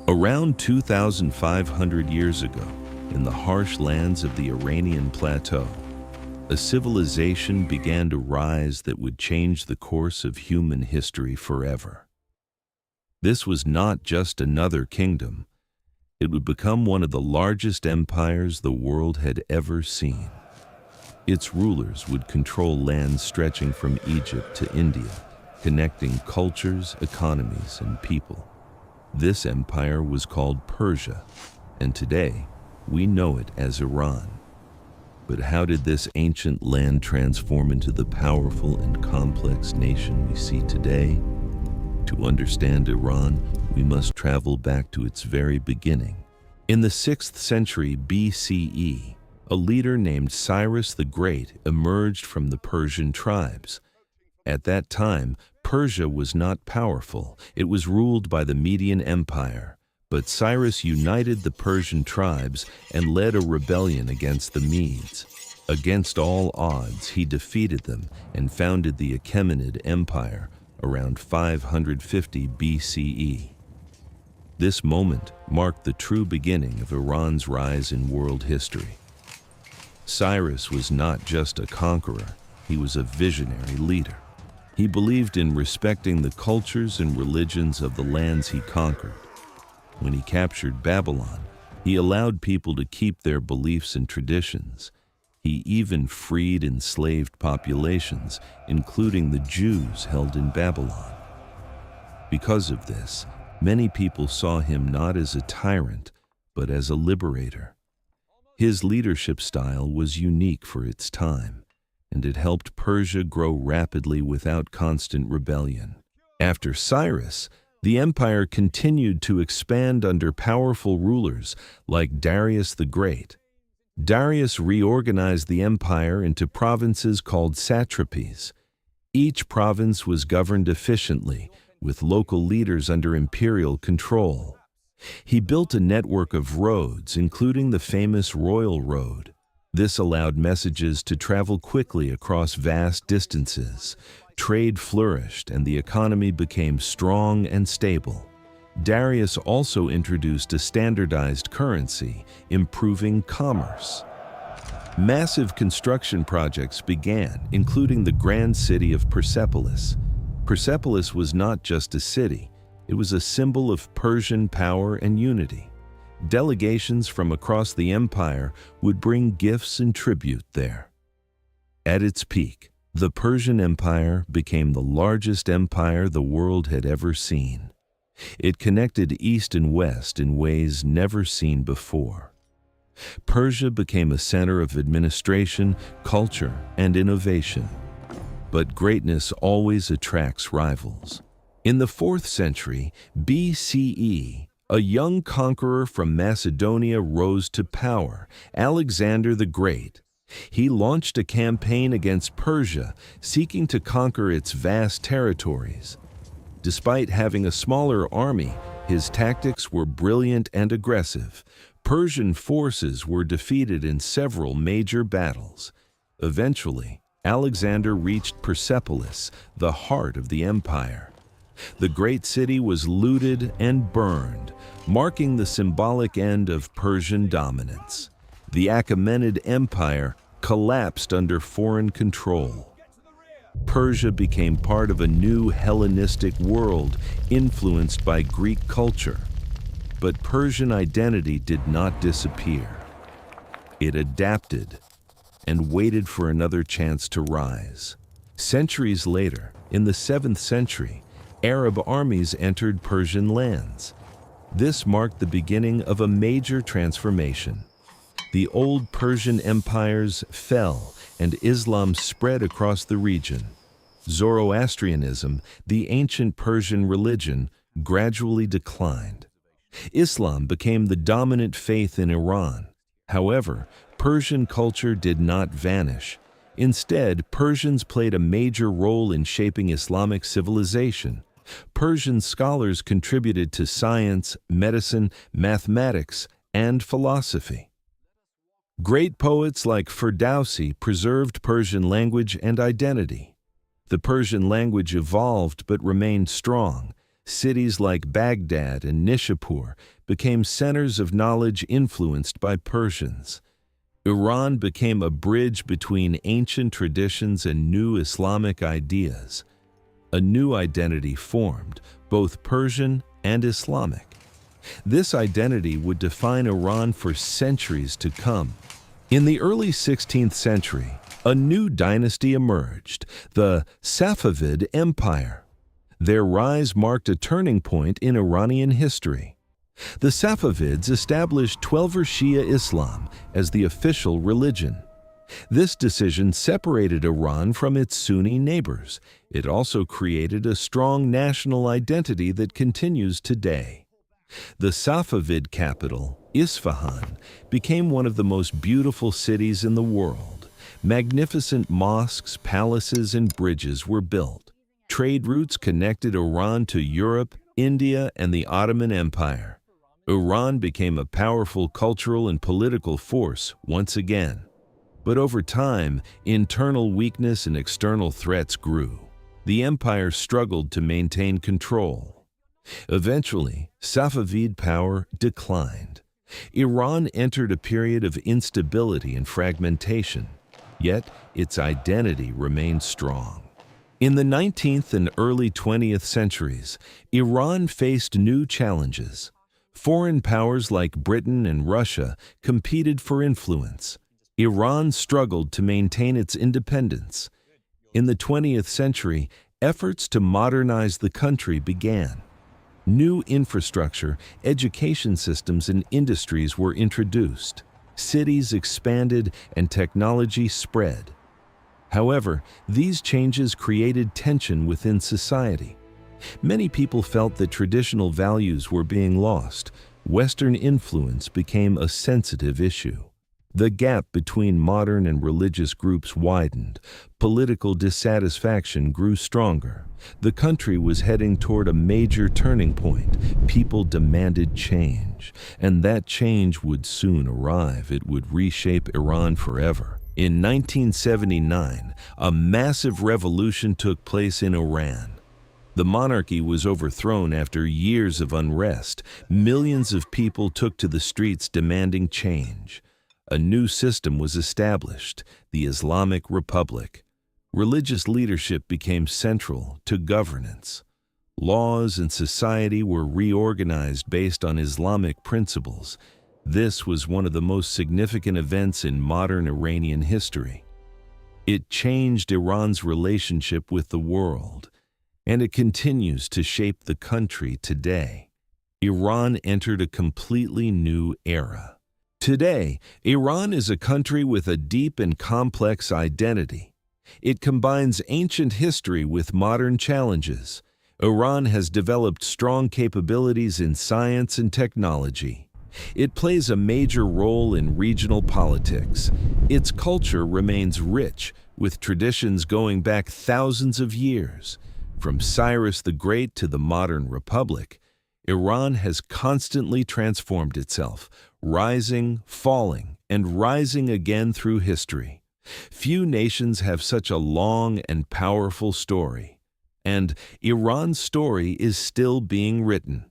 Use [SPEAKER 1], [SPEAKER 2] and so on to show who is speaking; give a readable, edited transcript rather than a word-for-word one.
[SPEAKER 1] Around 2,500 years ago, in the harsh lands of the Iranian plateau, a civilization began to rise that would change the course of human history forever. This was not just another kingdom. It would become one of the largest empires the world had ever seen. Its rulers would control lands stretching from Egypt to India, connecting cultures, economies, and people. This empire was called Persia, and today we know it as Iran. But how did this ancient land transform into the powerful and complex nation we see today? To understand Iran, we must travel back to its very beginning. In the 6th century BCE, a leader named Cyrus the Great emerged from the Persian tribes. At that time, Persia was not powerful. It was ruled by the Median Empire. But Cyrus united the Persian tribes and led a rebellion against the Medes. Against all odds, he defeated them and founded the Achaemenid Empire around 550 BCE. This moment marked the true beginning of Iran's rise in world history. Cyrus was not just a conqueror, he was a visionary leader. He believed in respecting the cultures and religions of the lands he conquered. When he captured Babylon, he allowed people to keep their beliefs and traditions. He even freed enslaved populations, including the Jews held in Babylon. Because of this, many people saw him not as a tyrant, but as a liberator. His leadership style was unique for its time, and it helped Persia grow rapidly without constant rebellion. After Cyrus, the empire continued to expand under powerful rulers like Darius the Great. Darius reorganized the empire into provinces called satrapies. Each province was governed efficiently, with local leaders under imperial control. He built a network of roads, including the famous Royal Road. This allowed messages to travel quickly across vast distances. Trade flourished and the economy became strong and stable. Darius also introduced a standardized currency, improving commerce. Massive construction projects began, including the grand city of Persepolis. Persepolis was not just a city, it was a symbol of Persian power and unity. Delegations from across the empire would bring gifts and tribute there. At its peak, the Persian Empire became the largest empire the world had ever seen. It connected east and west in ways never seen before. Persia became a center of administration, culture, and innovation. But greatness always attracts rivals. In the 4th century BCE, a young conqueror from Macedonia rose to power, Alexander the Great. He launched a campaign against Persia, seeking to conquer its vast territories. Despite having a smaller army, his tactics were brilliant and aggressive. Persian forces were defeated in several major battles. Eventually, Alexander reached Persepolis, the heart of the empire. The great city was looted and burned, marking the symbolic end of Persian dominance. The Achaemenid Empire collapsed under foreign control. Persia became part of a new Hellenistic world influenced by Greek culture. But Persian identity did not disappear. It adapted and waited for another chance to rise. Centuries later, in the 7th century, Arab armies entered Persian lands. This marked the beginning of a major transformation. The old Persian empires fell and Islam spread across the region. Zoroastrianism, the ancient Persian religion, gradually declined. Islam became the dominant faith in Iran. However, Persian culture did not vanish. Instead, Persians played a major role in shaping Islamic civilization. Persian scholars contributed to science, medicine, mathematics, and philosophy. Great poets like Ferdowsi preserved Persian language and identity. The Persian language evolved but remained strong. Cities like Baghdad and Nishapur became centers of knowledge influenced by Persians. Iran became a bridge between ancient traditions and new Islamic ideas. A new identity formed, both Persian and Islamic. This identity would define Iran for centuries to come. In the early 16th century, a new dynasty emerged, the Safavid Empire. Their rise marked a turning point in Iranian history. The Safavids established Twelver Shia Islam as the official religion. This decision separated Iran from its Sunni neighbors. It also created a strong national identity that continues today. The Safavid capital, Isfahan, became one of the most beautiful cities in the world. Magnificent mosques, palaces, and bridges were built. Trade routes connected Iran to Europe, India, and the Ottoman Empire. Iran became a powerful cultural and political force once again. But over time, internal weakness and external threats grew. The empire struggled to maintain control. Eventually, Safavid power declined. Iran entered a period of instability and fragmentation, yet its identity remained strong. In the 19th and early 20th centuries, Iran faced new challenges. Foreign powers like Britain and Russia competed for influence. Iran struggled to maintain its independence. In the 20th century, efforts to modernize the country began. New infrastructure, education systems, and industries were introduced. Cities expanded and technology spread. However, these changes created tension within society. Many people felt that traditional values were being lost. Western influence became a sensitive issue. The gap between modern and religious groups widened. Political dissatisfaction grew stronger. The country was heading toward a major turning point. People demanded change, and that change would soon arrive. It would reshape Iran forever. In 1979, a massive revolution took place in Iran. The monarchy was overthrown after years of unrest. Millions of people took to the streets demanding change. A new system was established, the Islamic Republic. Religious leadership became central to governance. Laws and society were reorganized based on Islamic principles. This was one of the most significant events in modern Iranian history. It changed Iran's relationship with the world, and it continues to shape the country today. Iran entered a completely new era. Today, Iran is a country with a deep and complex identity. It combines ancient history with modern challenges. Iran has developed strong capabilities in science and technology. It plays a major role in regional politics. Its culture remains rich, with traditions going back thousands of years. From Cyrus the Great to the modern republic, Iran has constantly transformed itself, rising, falling, and rising again through history. Few nations have such a long and powerful story, and Iran's story is still being written.